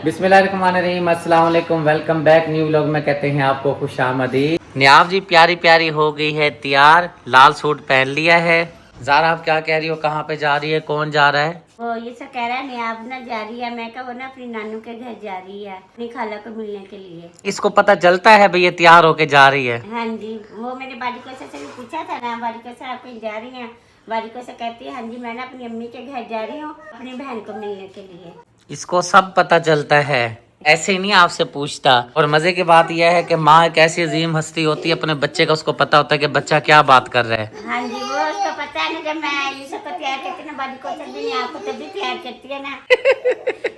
बिस्मिल्लाहिर्रहमानिर्रहीम, अस्सलाम वालेकुम। वेलकम बैक न्यू व्लॉग में कहते हैं आपको खुशामदीद। नियाब जी प्यारी प्यारी हो गई है तैयार, लाल सूट पहन लिया है। ज़ारा आप क्या कह रही हो, कहाँ पे जा रही है, कौन जा रहा है? वो ये सब कह रहा है नियाब ना जा रही है। मैं कहा वो ना अपनी नानू के घर जा रही है अपनी खाला को मिलने के लिए। इसको पता चलता है भाई ये तैयार होके जा रही है? हाँ जी, वो मैंने बालिका से भी पूछा था ना, बालिका से आप कहीं जा रही हैं? बालिका से कहती है हाँ जी मैं ना अपनी अम्मी के घर जा रही हूँ अपनी बहन को मिलने के लिए। इसको सब पता चलता है, ऐसे ही नहीं आपसे पूछता। और मजे की बात यह है कि माँ एक ऐसी अजीम हस्ती होती है, अपने बच्चे का उसको पता होता है कि बच्चा क्या बात कर रहा है। हाँ जी, वो उसको पता है ना, जब मैं यूसुफ को तैयार करती ना बालिका से भी आपको तभी तैयार करती है ना।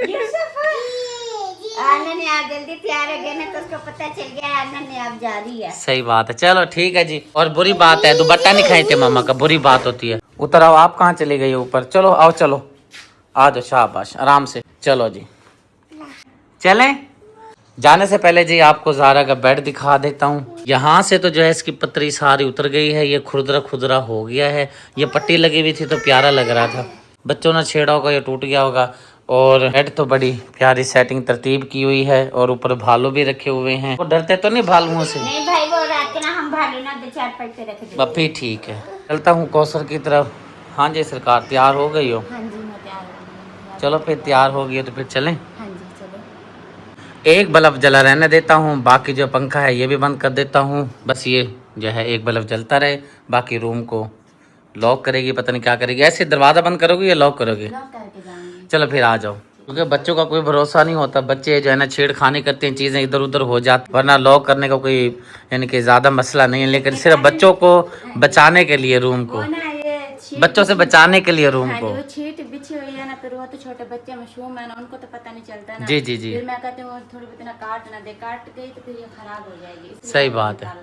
यूसुफ आना ने आप जल्दी तैयार हो गए ना तो उसको पता चल गया आना ने आप जा रही है। सही बात है, चलो ठीक है जी। और बुरी बात है दुपट्टा नहीं खाते मामा का, बुरी बात होती है। उतर आओ, आप कहाँ चले गए ऊपर? चलो आओ, चलो आ जाओ, शाबाश, आराम से चलो जी। चलें? जाने से पहले जी आपको ज़ारा का बेड दिखा देता हूँ। यहाँ से तो जो है इसकी पतरी सारी उतर गई है, ये खुरदरा खुदरा हो गया है। ये पट्टी लगी हुई थी तो प्यारा लग रहा था, बच्चों ने छेड़ा होगा या टूट गया होगा। और बेड तो बड़ी प्यारी सेटिंग तरतीब की हुई है और ऊपर भालू भी रखे हुए हैं। वो डरते तो नहीं भालुओं से? नहीं भाई, वो रात को ना हम भालू ना 2-4 पैसे रख देंगे। बप्पी ठीक है, चलता हूँ कौसर की तरफ। हाँ जी सरकार, तैयार हो गई हो? हाँ जी मैं तैयार हो गई। चलो फिर तैयार हो गई हो तो फिर चलें। हाँ जी चलो। एक बल्ब जला रहने देता हूँ, बाकी जो पंखा है ये भी बंद कर देता हूँ। बस ये जो है एक बल्ब जलता रहे, बाकी रूम को लॉक करेगी, पता नहीं क्या करेगी। ऐसे दरवाज़ा बंद करोगी या लॉक करोगी? लॉक करके जाऊंगी। चलो फिर आ जाओ, क्योंकि बच्चों का कोई भरोसा नहीं होता। बच्चे जो है ना छेड़खानी करते हैं, चीज़ें इधर उधर हो जाती, वरना लॉक करने का कोई यानी कि ज़्यादा मसला नहीं है। लेकिन सिर्फ बच्चों को बचाने के लिए रूम को, बच्चों से बचाने के लिए रूम को। वो छीट बिछी हुई है ना, फिर वो तो छोटे बच्चे मासूम है ना, उनको तो पता नहीं चलता ना। जी जी जी, फिर मैं कहती हूँ थोड़ी बहुत ना काट ना दे, काट गई तो फिर ये खराब हो जाएगी। सही बात है।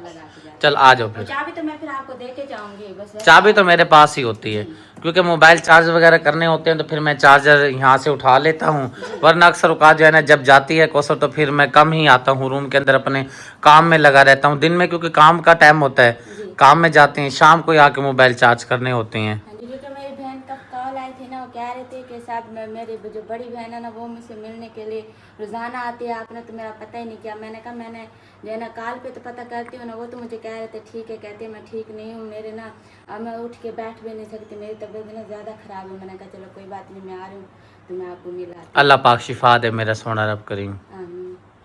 चल आ जाओ फिर। चाबी तो मैं फिर आपको दे के जाऊंगी बस। चाबी तो मेरे पास ही होती है, क्योंकि मोबाइल चार्ज वगैरह करने होते हैं तो फिर मैं चार्जर यहाँ से उठा लेता हूँ। वरना अक्सर औकात जो है ना जब जाती है कौसर तो फिर मैं कम ही आता हूँ रूम के अंदर, अपने काम में लगा रहता हूँ दिन में, क्योंकि काम का टाइम होता है, काम में जाते हैं, शाम को आके मोबाइल चार्ज करने होते हैं। मेरी बहन का कॉल आई थी ना, वो कह रहे थे कि साहब मेरी जो बड़ी बहन है ना वो मुझसे मिलने के लिए रोज़ाना आती है, आपने तो मेरा पता ही नहीं किया। मैंने कहा मैंने जो है ना कॉल पे तो पता करती हूँ ना। वो तो मुझे कह रहे थे ठीक है, कहते हैं मैं ठीक नहीं हूँ, मेरे ना अब मैं उठ के बैठ भी नहीं सकती, मेरी तबीयत ना ज़्यादा ख़राब है। मैंने कहा चलो कोई बात नहीं, मैं आ रही हूँ तो मैं आपको मिला। अल्लाह पाक शिफा दे मेरा सोना रब करीम।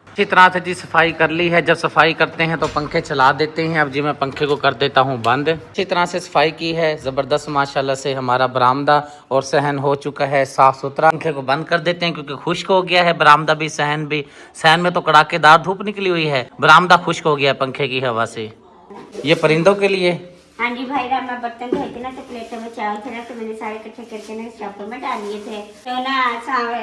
अच्छी तरह से जी सफाई कर ली है। जब सफाई करते हैं तो पंखे चला देते हैं। अब जी मैं पंखे को कर देता हूँ बंद। अच्छी तरह से सफाई की है, ज़बरदस्त माशाल्लाह से हमारा बरामदा और सहन हो चुका है साफ़ सुथरा। पंखे को बंद कर देते हैं क्योंकि खुश्क हो गया है बरामदा भी, सहन भी। सहन में तो कड़ाकेदार धूप निकली हुई है, बरामदा खुश्क हो गया है पंखे की हवा से। ये परिंदों के लिए। हाँ जी भाई, रात में बर्तन धोए थे ना तो प्लेटों में चावल थे ना, तो मैंने सारे इकट्ठे करके ना शॉपर में डाल लिए थे। तो ना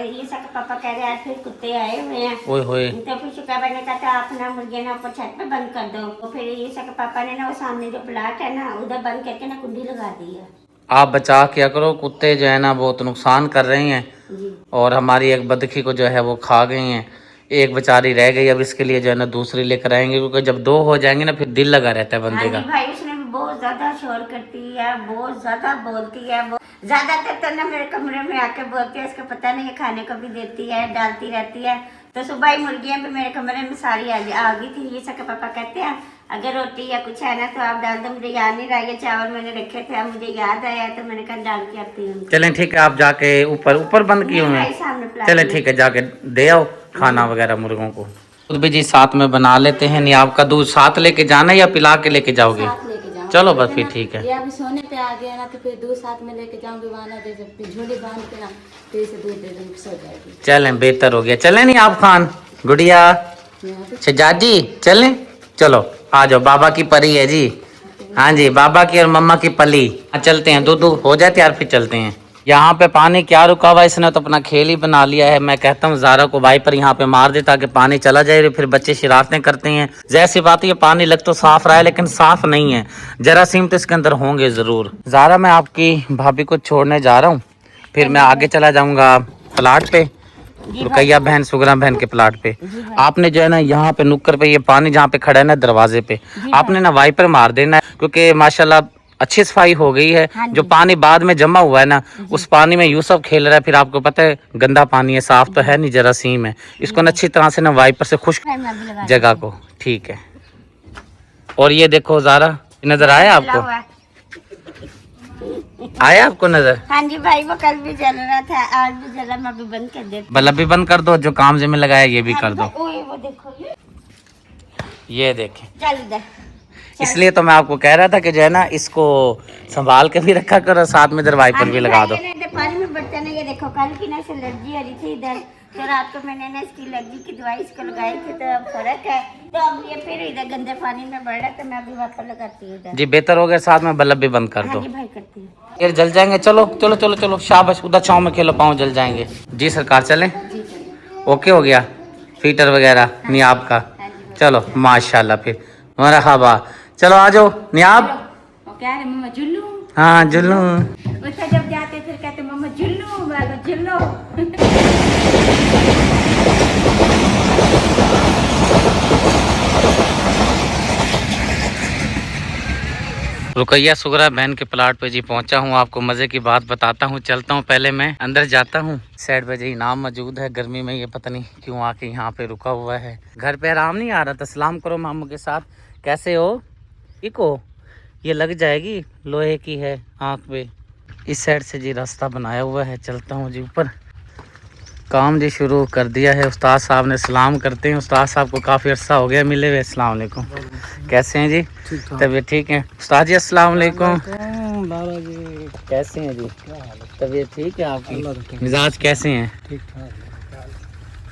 ये सब पापा कह रहे हैं फिर कुत्ते आए हुए हैं। ओए होए। तो फिर शुक्र ने कहा था आप ना मुर्गियाँ ना ऊपर छत पे बंद कर दो। तो फिर ये सब पापा ने ना वो सामने जो प्लाट है ना उधर बंद करके ना कुंडी लगा दी है। आप बचा किया करो, कुत्ते जो है ना बहुत नुकसान कर रहे हैं जी। और हमारी एक बदखी को जो है वो खा गई हैं, एक बेचारी रह गई। अब इसके लिए जो है ना दूसरी लेकर आएंगे, क्योंकि जब दो हो जाएंगे ना फिर दिल लगा रहता है बंदे का। भाई उसने बहुत ज्यादा शोर करती है, बहुत ज्यादा बोलती है, ज्यादातर तो ना मेरे कमरे में आके बोलती है। इसको पता नहीं है खाने को भी देती है, डालती रहती है। तो सुबह ही मुर्गियां भी मेरे कमरे में सारी आ गई थी। ये सब पापा कहते हैं अगर रोटी या कुछ है ना तो आप डाल दो। मुझे याद नहीं रहा, ये चावल मैंने रखे थे, अब मुझे याद आया तो मैंने कहा डाल के आती हूँ। चलें ठीक है, आप जाके ऊपर बंद किए हुए हैं। चलें ठीक है, जाके दे आओ खाना वगैरह मुर्गों को। दूध भी जी साथ में बना लेते हैं। नहीं आपका दूध साथ लेके जाना या पिला के लेके जाओगे? चलो बस फिर ठीक है। अभी सोने पे आ गया ना तो फिर दूध साथ में लेके जाऊंगी, वहां दे झोली बांध के ना फिर इसे दूध दे दूंगी, सो जाएगी। चलें बेहतर हो गया। चलें नहीं आप खान गुड़िया शहजादी, चलें चलो आ जाओ। बाबा की परी है जी, हाँ जी बाबा की और मम्मा की पली। चलते हैं, दूध हो जाए तैयार फिर चलते हैं। यहाँ पे पानी क्या रुका हुआ, इसने तो अपना खेल ही बना लिया है। मैं कहता हूँ ज़ारा को वाइपर यहाँ पे मार दे ताकि पानी चला जाए, फिर बच्चे शरारतें करते हैं। जैसी बात ये पानी लग तो साफ रहा है लेकिन साफ नहीं है, जरासीम तो इसके अंदर होंगे ज़रूर। ज़ारा मैं आपकी भाभी को छोड़ने जा रहा हूँ, फिर मैं आगे चला जाऊँगा प्लाट पे, रुकैया बहन सुगरा बहन के प्लाट पे। आपने जो है ना यहाँ पे नुक्कर पे ये पानी जहाँ पे खड़ा है ना दरवाजे पे, आपने ना वाइपर मार देना है, क्योंकि माशाल्लाह अच्छी सफाई हो गई है। हाँ जो जी। पानी बाद में जमा हुआ है ना, उस पानी में यूसुफ खेल रहा है, फिर आपको पता है गंदा पानी है, साफ तो है नहीं, जरासीम है। इसको ना अच्छी तरह से ना वाइपर से खुश्क मैं अभी लगा जगह को, ठीक है। और ये देखो ज़ारा, नजर आया आपको? आया आपको नजर? हाँ जी भाई, वो कल भी जल रहा था, आज भी जला, मैं अभी बंद कर देती बल्ब भी बंद कर दो, जो काम में लगाया ये भी कर दो। वो देखो ये देखें, चल इधर। इसलिए तो मैं आपको कह रहा था कि जो है ना, इसको संभाल के भी रखा करो, साथ में इधर वाइपर भी लगा दो। पानी में बर्तन है, ये देखो कल की ना से एलर्जी आ रही थी इधर, तो रात को मैंने ना इसकी एलर्जी की दवाई इसको लगाई थी, तो अब फर्क है। तो अब ये फिर इधर गंदे पानी में बढ़ रहा है, तो मैं अभी वाइपर लगाती हूँ इधर। जी बेहतर हो गया, साथ में बल्ब भी बंद कर हाँ दो। जी भाई, करती हूँ। फिर जल जाएंगे। चलो चलो चलो चलो, शाबाश, उधर छाँव में खेलो, पाँव जल जाएंगे। जी सरकार, चलें? ओके हो गया फीटर वगैरह नियाब का? चलो माशाल्लाह, फिर मरहबा। चलो आ जाओ नियाब। वो कह रहे मम्मा जुल्लू। हाँ जुल्लू। उससे जब जाते फिर कहते मम्मा जुल्लू, मैं जुल्लू। रुकैया सुगरा बहन के प्लाट पे जी पहुंचा हूं। आपको मजे की बात बताता हूं, चलता हूं, पहले मैं अंदर जाता हूं। साइड पे जी इनाम मौजूद है, गर्मी में ये पता नहीं क्यों आके यहाँ पे रुका हुआ है। घर पे आराम नहीं आ रहा था। सलाम करो मामू के साथ, कैसे हो? ठीक हो? ये लग जाएगी, लोहे की है आँख पे। इस साइड से जी रास्ता बनाया हुआ है, चलता हूँ जी ऊपर। काम जी शुरू कर दिया है। उस्ताद साहब ने सलाम करते हैं। उस्ताद साहब को काफ़ी अर्सा हो गया मिले हुए। अस्सलाम वालेकुम, कैसे हैं जी? तबीयत ठीक है? उस्ताद जी अस्सलाम वालेकुम। कैसे हैं जी? तबीयत ठीक है आपकी? मिजाज कैसे हैं? ठीक ठाक।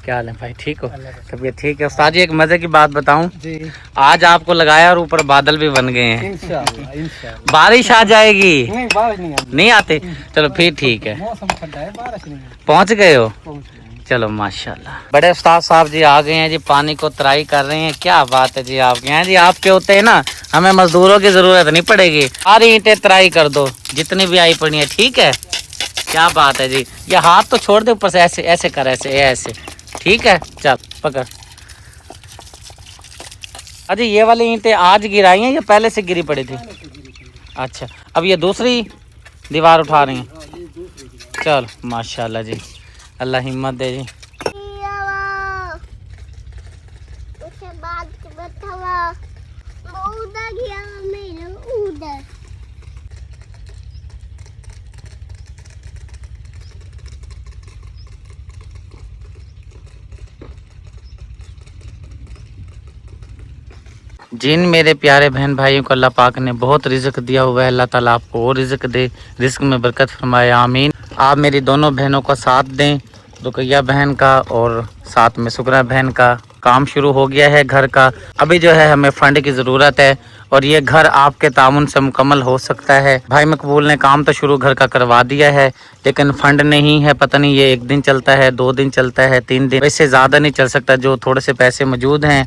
क्या हाल है भाई, ठीक हो? तबीयत ठीक है। उस्ताद जी एक मज़े की बात बताऊं, जी आज आपको लगाया और ऊपर बादल भी बन गए हैं। इंशाल्लाह इंशाल्लाह। बारिश आ जाएगी। नहीं बारिश नहीं आती, नहीं आते? चलो फिर ठीक है। मौसम ठंडा है, बारिश नहीं आती। पहुंच गए हो? पहुंच गए। चलो माशाल्लाह। बड़े उस्ताद साहब जी आ गए हैं जी, पानी को तराई कर रहे हैं। क्या बात है जी आपके यहाँ जी, आपके होते हैं ना, हमें मजदूरों की जरूरत नहीं पड़ेगी। सारी ईंटें तराई कर दो जितनी भी आई पड़ी है, ठीक है? क्या बात है जी। ये हाथ तो छोड़ दे ऊपर से, ऐसे ऐसे कर, ऐसे ऐसे, ठीक है? चल पकड़। अजी ये वाली ईंटें आज गिराई हैं या पहले से गिरी पड़ी थी? अच्छा, अब ये दूसरी दीवार उठा रही हैं। चल माशाल्लाह जी, अल्लाह हिम्मत दे जी। जिन मेरे प्यारे बहन भाइयों को अल्लाह पाक ने बहुत रिज़्क दिया हुआ है, अल्लाह ताला आपको और रिज़्क दे, रिज़्क में बरकत फरमाए, आमीन। आप मेरी दोनों बहनों का साथ दें, रुकैया बहन का और साथ में सुगरा बहन का। काम शुरू हो गया है घर का। अभी जो है हमें फंड की ज़रूरत है और ये घर आपके तामुन से मुकम्मल हो सकता है। भाई मकबूल ने काम तो शुरू घर का करवा दिया है, लेकिन फंड नहीं है। पता नहीं ये 1 दिन चलता है, 2 दिन चलता है, 3 दिन, वैसे ज़्यादा नहीं चल सकता। जो थोड़े से पैसे मौजूद हैं,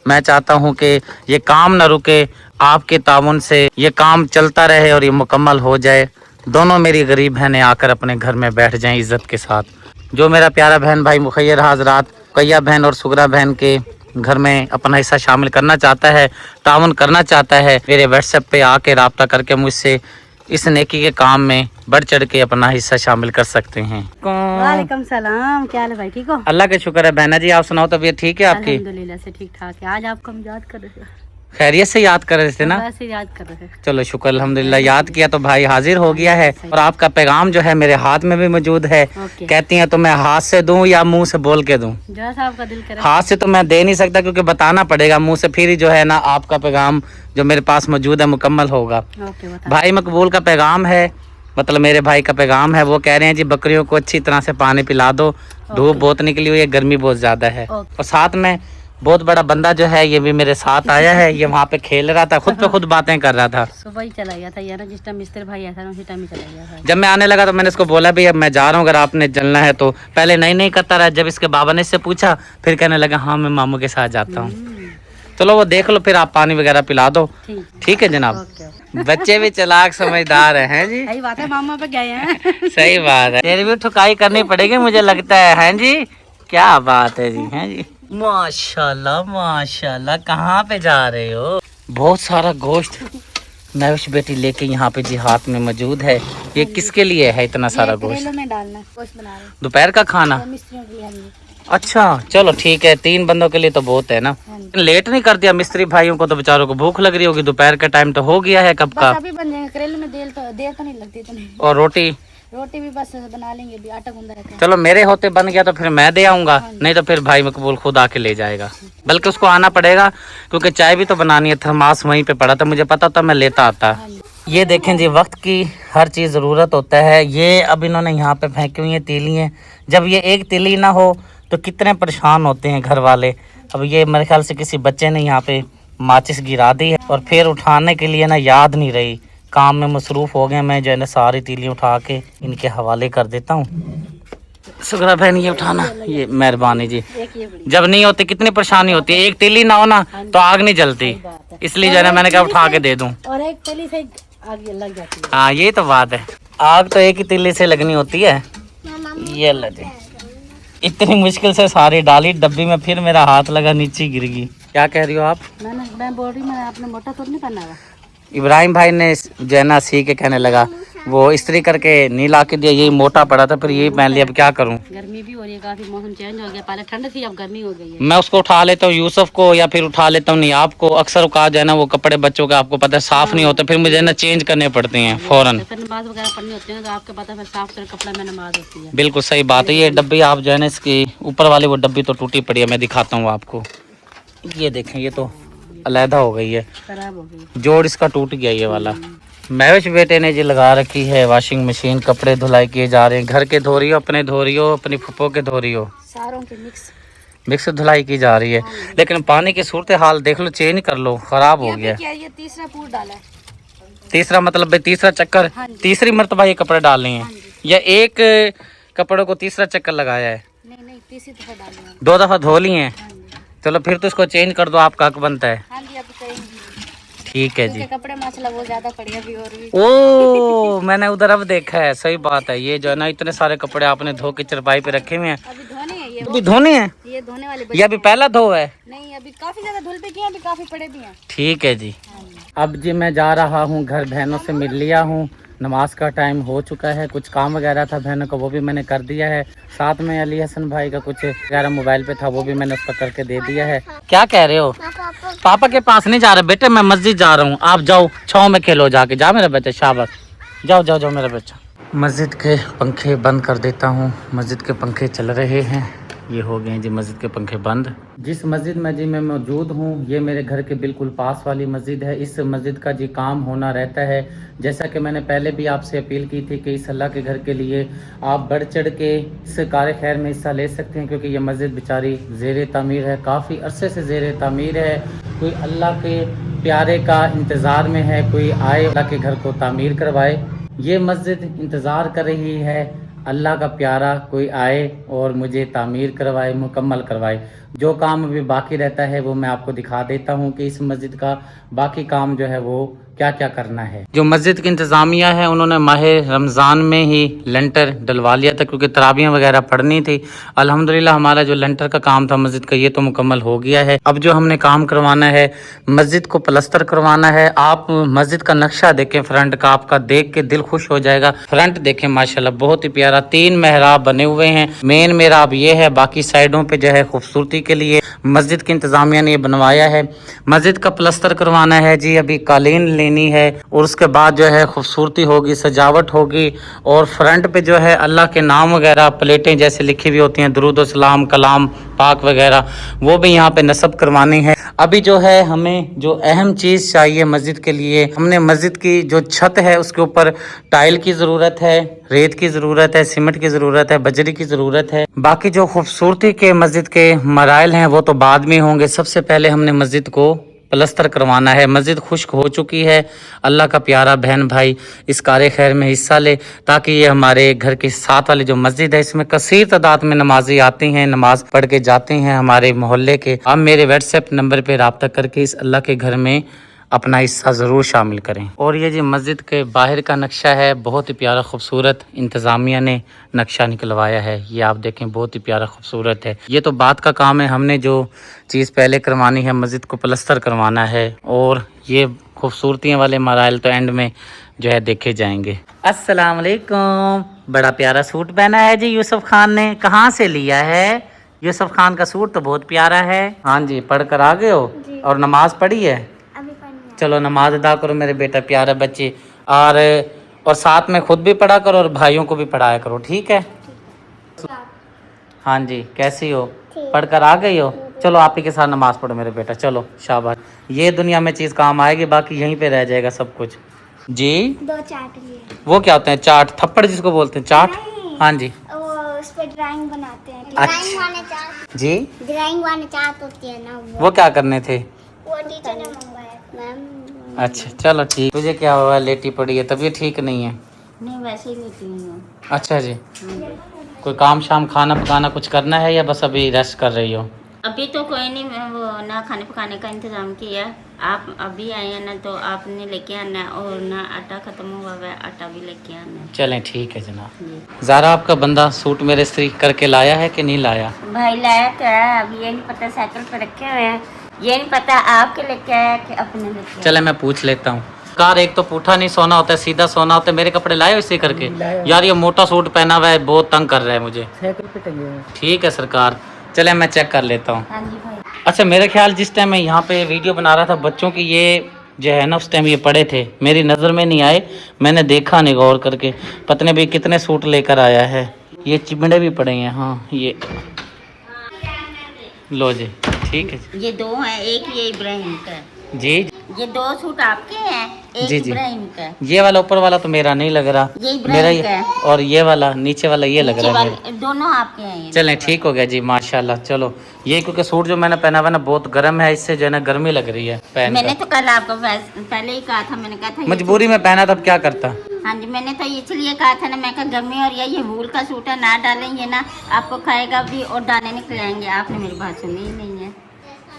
मैं चाहता हूं कि ये काम ना रुके, आपके ताउन से ये काम चलता रहे और ये मुकम्मल हो जाए। दोनों मेरी गरीब बहनें आकर अपने घर में बैठ जाएं इज़्ज़त के साथ। जो मेरा प्यारा बहन भाई मुखैर हाजरात रुकैया बहन और सुगरा बहन के घर में अपना हिस्सा शामिल करना चाहता है, ताउन करना चाहता है, मेरे व्हाट्सएप पे आके रब्ता करके मुझसे इस नेकी के काम में बढ़ चढ़ के अपना हिस्सा शामिल कर सकते हैं। वालेकुम सलाम, क्या हाल है भाई, ठीक हो? अल्लाह का शुक्र है। बहना जी आप सुनाओ, तबीयत ठीक है आपकी? अल्हम्दुलिल्लाह से ठीक ठाक है। आज आपको हम याद कर रहे थे, खैरियत से याद कर रहे थे ना? वैसे याद कर रहे थे। चलो शुक्र, अल्हम्दुलिल्लाह याद किया तो भाई हाजिर हो गया है। और आपका पैगाम जो है मेरे हाथ में भी मौजूद है। ओके। कहती हैं तो मैं हाथ से दूं या मुंह से बोल के दूं? जो सा आपका दिल करे। हाथ से तो मैं दे नहीं सकता क्योंकि बताना पड़ेगा, मुंह से फिर ही जो है ना आपका पैगाम जो मेरे पास मौजूद है मुकम्मल होगा। ओके, बता। भाई मकबूल का पैगाम है, मतलब मेरे भाई का पैगाम है। वो कह रहे हैं जी बकरियों को अच्छी तरह से पानी पिला दो, धूप बहुत निकली हुई है, गर्मी बहुत ज्यादा है। ओके। और साथ में बहुत बड़ा बंदा जो है ये भी मेरे साथ आया है। ये वहाँ पे खेल रहा था, खुद पे खुद बातें कर रहा था। सुबह ही चला गया था यार, जिस टाइम मिस्त्री भाई आया था उसी टाइम ही चला गया था। जब मैं आने लगा तो मैंने इसको बोला भी अब मैं जा रहा हूँ, अगर आपने चलना है तो। पहले नहीं करता रहा, जब इसके बाबा ने इससे पूछा फिर कहने लगा हाँ मैं मामू के साथ जाता हूँ। चलो वो देख लो, फिर आप पानी वगैरह पिला दो, ठीक है जनाब? ओके। बच्चे भी चालाक समझदार हैं जी। सही बात है, मामा पे गए हैं। सही बात है, तेरी भी ठुकाई करनी पड़ेगी मुझे लगता है, हैं जी? क्या बात है जी, हैं जी? माशाल्लाह माशाल्लाह। कहाँ पे जा रहे हो? बहुत सारा गोश्त महविश बेटी लेके यहाँ पे जी हाथ में मौजूद है। ये किसके लिए है इतना सारा गोश्त? करेलों में डालना, गोश्त बना रहे हैं दोपहर का खाना? मिस्त्रियों के लिए। हाँ जी। अच्छा चलो ठीक है, 3 बंदों के लिए तो बहुत है ना। हाँ जी। लेट नहीं कर दिया मिस्त्री भाइयों को? तो बेचारों को भूख लग रही होगी, दोपहर का टाइम तो हो गया है कब का। बस अभी बन जाएंगे, करेले में देर तो नहीं लगती इतनी। और रोटी? रोटी भी बस बना लेंगे, अभी आटा गूंदा रहता है। चलो मेरे होते बन गया तो फिर मैं दे आऊंगा, नहीं तो फिर भाई मकबूल खुद आके ले जाएगा। बल्कि उसको आना पड़ेगा क्योंकि चाय भी तो बनानी है। थर्मास वहीं पे पड़ा था, मुझे पता था मैं लेता आता। हाँ जी। ये देखें जी, वक्त की हर चीज़ ज़रूरत होता है। ये अब इन्होंने यहाँ पे फेंकी हुई है तीलियाँ। जब ये एक तीली ना हो तो कितने परेशान होते हैं घर वाले। अब ये मेरे ख्याल से किसी बच्चे ने यहाँ पे माचिस गिरा दी है और फिर उठाने के लिए ना याद नहीं रही, काम में मसरूफ़ हो गए। मैं जो है ना सारी तीली उठा के इनके हवाले कर देता हूँ। शुक्र बहन ये उठाना, ये मेहरबानी जी। जब नहीं होती कितनी परेशानी होती है, एक तीली ना हो ना तो आग नहीं जलती, इसलिए जो है ना मैंने कहा उठा के दे दूँ। और एक तीली से आग लग जाती है। हाँ ये तो बात है, आग तो एक ही तीली से लगनी होती है। ये लो जी, इतनी मुश्किल से सारी डाली डब्बी में, फिर मेरा हाथ लगा नीचे गिर गई। क्या कह रही हो आप? मैं बोल रही, मैंने आपने मोटा तो नहीं पहना हुआ। इब्राहिम भाई ने जो है ना सी के कहने लगा, वो इस्त्री करके नहीं ला के दिया, यही मोटा पड़ा था, फिर यही पहन लिया। अब क्या करूं? गर्मी भी हो रही है, काफी मौसम चेंज हो गया, पहले ठंड थी अब गर्मी हो गई है। मैं उसको उठा लेता हूँ, यूसुफ को, या फिर उठा लेता हूँ नियाब को। अक्सर कहा जाए ना वो कपड़े बच्चों के आपको पता है साफ नहीं होते, फिर मुझे ना चेंज करने पड़ते हैं फौरन। फिर नमाज वगैरह पढ़नी होती है तो आपको पता है फिर साफ सुथरा कपड़ा में नमाज होती है। बिल्कुल सही बात है। ये डब्बी आप जो है ना इसकी ऊपर वाली वो डब्बी तो टूटी पड़ी है, मैं दिखाता हूँ आपको। ये देखें, ये तो अलहदा हो गई है, खराब हो गई, जोड़ इसका टूट गया ये वाला। महविश बेटे ने जी लगा रखी है वॉशिंग मशीन, कपड़े धुलाई किए जा रहे हैं। घर के धो रही हो, अपने धो रही हो, अपनी फुप्पो के धो रही हो, सारों के मिक्स धुलाई की जा रही है। लेकिन पानी की सूरत हाल देख लो, चेंज कर लो, खराब हो गया। ये तीसरा पूर डाला है। तीसरा मतलब भाई तीसरा चक्कर? हाँ जी। तीसरी मरतबा ये कपड़े डालने हैं? हाँ जी। या एक कपड़ों को तीसरा चक्कर लगाया है? नहीं तीसरी दफा डाली है। 2 दफा धो लिए हैं? हाँ जी। चलो फिर तो इसको चेंज कर दो, आपका हक बनता है। हाँ जी, अभी करेंगे। ठीक है जी। कपड़े माशाल्लाह वो ज्यादा पड़े अभी और भी। ओ मैंने उधर अब देखा है, सही बात है। ये जो है ना इतने सारे कपड़े आपने धो के चरपाई पे रखे हुए हैं, अभी धोने हैं ये, अभी धोने हैं? ये धोने वाले ये अभी पहला धो है? नहीं, अभी काफी ज्यादा धुल पे किए, अभी काफी पड़े भी हैं। ठीक है जी। अब जी मैं जा रहा हूँ घर, बहनों से मिल लिया हूँ, नमाज का टाइम हो चुका है। कुछ काम वगैरह था बहनों का, वो भी मैंने कर दिया है। साथ में अली हसन भाई का कुछ वगैरह मोबाइल पे था, वो भी मैंने उसका करके दे दिया है। क्या कह रहे हो? पापा के पास नहीं जा रहे बेटे, मैं मस्जिद जा रहा हूँ। आप जाओ छाँव में खेलो जाके, जा मेरा बच्चा, शाबाश, जाओ जाओ जाओ मेरा बच्चा। मस्जिद के पंखे बंद कर देता हूँ। मस्जिद के पंखे चल रहे हैं, ये हो गए जी मस्जिद के पंखे बंद। जिस मस्जिद में जी मैं मौजूद हूँ ये मेरे घर के बिल्कुल पास वाली मस्जिद है। इस मस्जिद का जी काम होना रहता है। जैसा कि मैंने पहले भी आपसे अपील की थी कि इस अल्लाह के घर के लिए आप बढ़ चढ़ के इस कार खैर में हिस्सा ले सकते हैं, क्योंकि ये मस्जिद बेचारी ज़ेर तामीर है, काफ़ी अरसे से ज़ेर तामीर है। कोई अल्लाह के प्यारे का इंतज़ार में है, कोई आए अल्लाह के घर को तामीर करवाए। ये मस्जिद इंतज़ार कर रही है अल्लाह का प्यारा कोई आए और मुझे तामीर करवाए, मुकम्मल करवाए। जो काम अभी बाकी रहता है वो मैं आपको दिखा देता हूँ कि इस मस्जिद का बाकी काम जो है वो क्या क्या करना है। जो मस्जिद की इंतज़ामिया है उन्होंने माह रमज़ान में ही लेंटर डलवा लिया था, क्योंकि तराबियाँ वगैरह पढ़नी थी। अल्हम्दुलिल्लाह हमारा जो लेंटर का काम था मस्जिद का ये तो मुकम्मल हो गया है। अब जो हमने काम करवाना है मस्जिद को प्लस्तर करवाना है। आप मस्जिद का नक्शा देखें फ्रंट का, आपका देख के दिल खुश हो जाएगा। फ्रंट देखें माशाल्लाह बहुत ही प्यारा, 3 मेहराब बने हुए हैं। मेन मेहराब ये है, बाकी साइडों पे जो है खूबसूरती के लिए मस्जिद की इंतज़ामिया ने बनवाया है। मस्जिद का प्लस्तर करवाना है जी, अभी कालीन लेनी है और उसके बाद जो है खूबसूरती होगी, सजावट होगी। और फ्रंट पे जो है अल्लाह के नाम वगैरह प्लेटें जैसे लिखी हुई होती हैं, दुरूद व सलाम, कलाम पाक वगैरह, वो भी यहाँ पे नस्ब करवानी है। अभी जो है हमें जो अहम चीज़ चाहिए मस्जिद के लिए, हमने मस्जिद की जो छत है उसके ऊपर टाइल की ज़रूरत है, रेत की ज़रूरत है, सीमेंट की ज़रूरत है, बजरी की ज़रूरत है। बाकी जो खूबसूरती के मस्जिद के मराइल हैं वो तो बाद में होंगे। सबसे पहले हमने मस्जिद को प्लस्तर करवाना है। मस्जिद खुश्क हो चुकी है। अल्लाह का प्यारा बहन भाई इस कार खैर में हिस्सा ले, ताकि ये हमारे घर के साथ वाली जो मस्जिद है इसमें कसीर तादाद में नमाजी आती हैं, नमाज पढ़ के जाते हैं हमारे मोहल्ले के। आप मेरे व्हाट्सएप नंबर पे रब्ता करके इस अल्लाह के घर में अपना हिस्सा ज़रूर शामिल करें। और ये जी मस्जिद के बाहर का नक्शा है, बहुत ही प्यारा खूबसूरत इंतज़ामिया ने नक्शा निकलवाया है। ये आप देखें बहुत ही प्यारा खूबसूरत है। ये तो बात का काम है, हमने जो चीज़ पहले करवानी है मस्जिद को प्लस्तर करवाना है। और ये खूबसूरतियाँ वाले मराइल तो एंड में जो है देखे जाएंगे। अस्सलाम वालेकुम। बड़ा प्यारा सूट पहना है जी यूसुफ खान ने, कहाँ से लिया है? यूसुफ खान का सूट तो बहुत प्यारा है। हाँ जी, पढ़ कर आ गए हो और नमाज पढ़ी है? अभी पढ़नी चलो नमाज अदा करो मेरे बेटा प्यारे बच्चे, और साथ में खुद भी पढ़ा करो और भाइयों को भी पढ़ाया करो, ठीक है? हाँ जी, कैसी हो? पढ़ कर आ गई हो? चलो आप ही के साथ नमाज पढ़ो मेरे बेटा, चलो शाबाश। ये दुनिया में चीज़ काम आएगी, बाकी यहीं पे रह जाएगा सब कुछ। जी 2 चार्ट लिए। वो क्या होते हैं? चार्ट? थप्पड़ जिसको बोलते हैं चार्ट? हाँ जी। वो उस पे ड्राइंग बनाते हैं। ड्राइंग वाले चार्ट। जी ड्राइंग वाले चार्ट होती है ना वो क्या करने थे? वो टीचर ने मंगवाया मैम। अच्छा चलो ठीक। तुझे क्या हुआ, लेटी पड़ी है, तबीयत ठीक नहीं है? नहीं वैसे ही लेती हूँ। अच्छा जी। कोई काम शाम खाना पकाना कुछ करना है या बस अभी रेस्ट कर रही हो? अभी तो कोई नहीं, मैं वो ना खाने पकाने का इंतज़ाम किया। आप अभी आए हैं ना, तो आपने लेके आना है, और ना आटा ख़त्म हुआ हुआ है, आटा भी लेके आना है। चलें ठीक है जनाब। ज़ारा आपका बंदा सूट मेरे इस्त्री करके लाया है कि नहीं लाया? भाई लाया तो है, अभी ये नहीं पता साइकिल पे रखे हुए हैं, ये नहीं पता आपके लेके आया कि अपने लेके आया। चले मैं पूछ लेता हूँ। कार एक तो पूठा नहीं सोना होता है, सीधा सोना होता है। मेरे कपड़े लाए हो इसी करके? यार ये मोटा सूट पहना हुआ है, बहुत तंग कर रहा है मुझे। साइकिल पे टंगे हैं। ठीक है सरकार, चले मैं चेक कर लेता हूँ। हाँ जी भाई। अच्छा मेरे ख्याल जिस टाइम मैं यहाँ पे वीडियो बना रहा था बच्चों की, ये जो है ना उस टाइम ये पड़े थे, मेरी नज़र में नहीं आए, मैंने देखा नहीं गौर करके। पता नहीं भी कितने सूट लेकर आया है। ये चिमड़े भी पड़े हैं। हाँ ये लो जी, ठीक है ये 2 हैं, एक ये इब्राहिम का है। जी। ये 2 सूट आपके हैं, एक जी, जी। इब्राहिम का है। ये वाला ऊपर वाला तो मेरा नहीं लग रहा, ये इब्राहिम मेरा का ये, है। और ये वाला नीचे वाला ये लग नीचे रहा है वाले मेरा। दोनों आपके हैं ये। चलें ठीक हो गया जी माशाल्लाह। चलो ये क्योंकि सूट जो मैंने पहना हुआ है ना बहुत गर्म है, इससे जो है ना गर्मी लग रही है पहन मैंने कर। तो कल आपको पहले ही कहा था, मैंने कहा था मजबूरी में पहना तब क्या करता। हाँ जी, मैंने तो इसलिए कहा था ना, मैं कहा गर्मी और ये वूल का सूट है, ना डालेंगे ना आपको खाएगा भी और दाने निकल आएंगे। आपने मेरी बात सुनी ही नहीं है।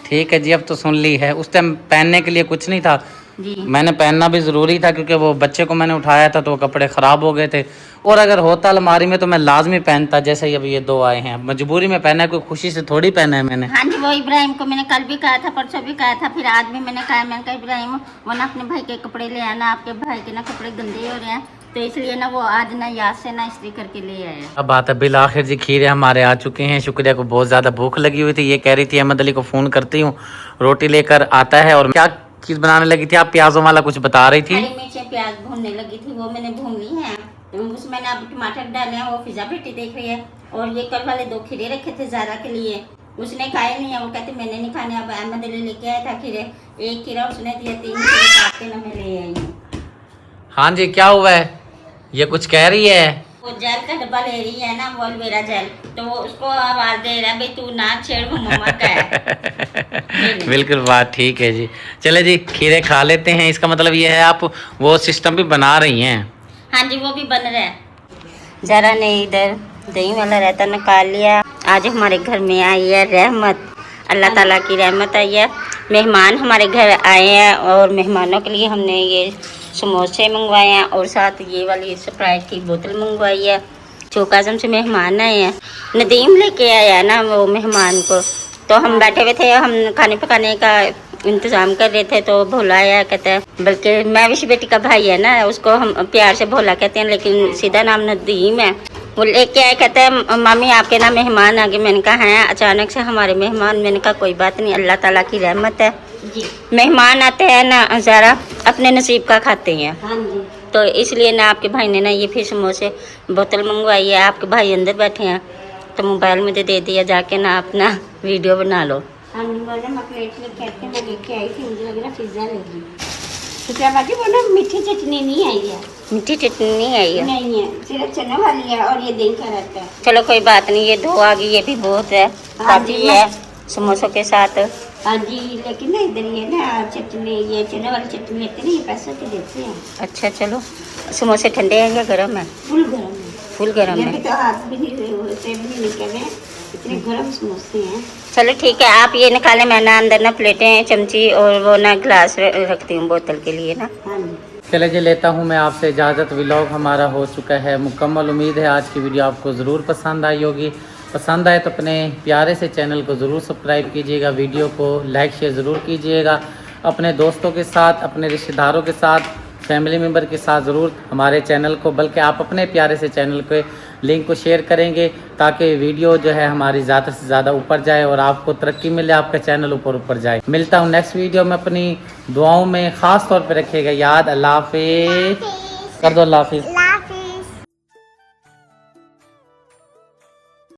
ठीक है जी, अब तो सुन ली है। उस टाइम पहनने के लिए कुछ नहीं था, जी मैंने पहनना भी ज़रूरी था क्योंकि वो बच्चे को मैंने उठाया था तो वो कपड़े ख़राब हो गए थे, और अगर होता अलमारी में तो मैं लाजमी पहनता। जैसे अभी ये 2 आए हैं, मजबूरी में पहना है, कोई खुशी से थोड़ी पहना है मैंने। हाँ जी, वो इब्राहिम को मैंने कल भी कहा था, परसों भी कहा था, फिर आज भी मैंने कहा इब्राहिम वो ना अपने भाई के कपड़े ले आना, आपके भाई के ना कपड़े गंदे हो रहे हैं, तो इसलिए ना वो आज ना याद से ना इस्त्री करके ले आया। अब बात है बिल आखिर जी, खीरे हमारे आ चुके हैं, शुक्रिया को बहुत ज़्यादा भूख लगी हुई थी। ये कह रही थी अहमद अली को फ़ोन करती हूँ, रोटी लेकर आता है। और क्या चीज़ बनाने लगी थी आप? प्याजों वाला कुछ बता रही थी। हरी मिर्चें प्याज भूनने लगी थी, वो मैंने भून ली है, तो उसमें मैंने अब टमाटर डाले हैं। वो फिजा बेटी देख रही है, और ये कल वाले 2 खीरे रखे थे ज़ारा के लिए, उसने खाए नहीं है, वो कहते मैंने नहीं खाने। अब अहमद अली लेके आया था खीरे, 1 खीरा उसने दिया, 3 खीरे काट के ना मैं ले आई हूँ। हाँ जी क्या हुआ है? ये कुछ कह रही है? वो जेल का डब्बा ले रही है ना, वो अलवेरा जेल, तो वो उसको आवाज दे रहा है भाई तू ना छेड़, वो मम्मा का है। बिल्कुल बात ठीक है जी। चले जी खीरे खा लेते हैं। इसका मतलब ये है आप वो सिस्टम भी बना रही हैं? हाँ जी वो भी बन रहा है। जरा ने इधर दही वाला रहता निकाल लिया। आज हमारे घर में आई है रहमत, अल्लाह ताला की रहमत आई है। मेहमान हमारे घर आए हैं, और मेहमानों के लिए हमने ये समोसे मंगवाए हैं, और साथ ये वाली स्प्राइट की बोतल मंगवाई है। चौक आज़म से मेहमान आए हैं, नदीम लेके आया ना वो मेहमान को, तो हम बैठे हुए थे, हम खाने पकाने का इंतज़ाम कर रहे थे, तो भोला आया, कहता है, बल्कि मैं विश बेटी का भाई है ना, उसको हम प्यार से भोला कहते हैं, लेकिन सीधा नाम नदीम है। वो लेके आए, कहते हैं मामी आपके ना मेहमान आ गए। मैंने कहा हैं अचानक से हमारे मेहमान? मैंने कहा कोई बात नहीं, अल्लाह ताला की रहमत है जी। मेहमान आते हैं ना ज़रा अपने नसीब का खाते हैं। हाँ जी। तो इसलिए ना आपके भाई ने ना ये फिर समोसे बोतल मंगवाई है। आपके भाई अंदर बैठे हैं, तो मोबाइल मुझे दे दिया, जाके ना अपना वीडियो बना लो। हाँ जी, बोले मैं प्लेट लेके आती, मैं लेके आई थी, मुझे लग रहा पिज़्ज़ा लेगी। तो क्या बाकी वो ना मीठी चटनी नहीं आई है? मीठी चटनी नहीं आई है? नहीं है, सिर्फ चने वाली है, और ये दही का रहता है। चलो कोई बात नहीं, ये 2 आ गई, ये भी बहुत है, काफ़ी है समोसों के साथ। हाँ जी, लेकिन ना इधर ये ना चटनी, ये चने वाली चटनी लेते ना, ये पैसे के देते हैं। अच्छा चलो, समोसे ठंडे हैं या गर्म है? फुल गर्म है। फुल गर्म है, तो हाथ भी नहीं निकले, इतने गर्म समोसे हैं। चलो ठीक है, आप ये निकालें, मैं ना अंदर ना प्लेटें, चमची और वो ना ग्लास रखती हूँ बोतल के लिए ना। हाँ जी। चले जी लेता हूँ मैं आपसे इजाज़त। व्लॉग हमारा हो चुका है मुकम्मल। उम्मीद है आज की वीडियो आपको ज़रूर पसंद आई होगी। पसंद आए तो अपने प्यारे से चैनल को ज़रूर सब्सक्राइब कीजिएगा, वीडियो को लाइक शेयर ज़रूर कीजिएगा। अपने दोस्तों के साथ, अपने रिश्तेदारों के साथ, फैमिली मेम्बर के साथ ज़रूर हमारे चैनल को, बल्कि आप अपने प्यारे से चैनल के लिंक को शेयर करेंगे ताकि वीडियो जो है हमारी ज़्यादा से ज़्यादा ऊपर जाए और आपको तरक्की मिले, आपका चैनल ऊपर जाए। मिलता हूँ नेक्स्ट वीडियो में, अपनी दुआओं में ख़ास तौर पे रखिएगा याद। अल्लाह हाफिज़ कर दो, अल्लाह हाफिज़।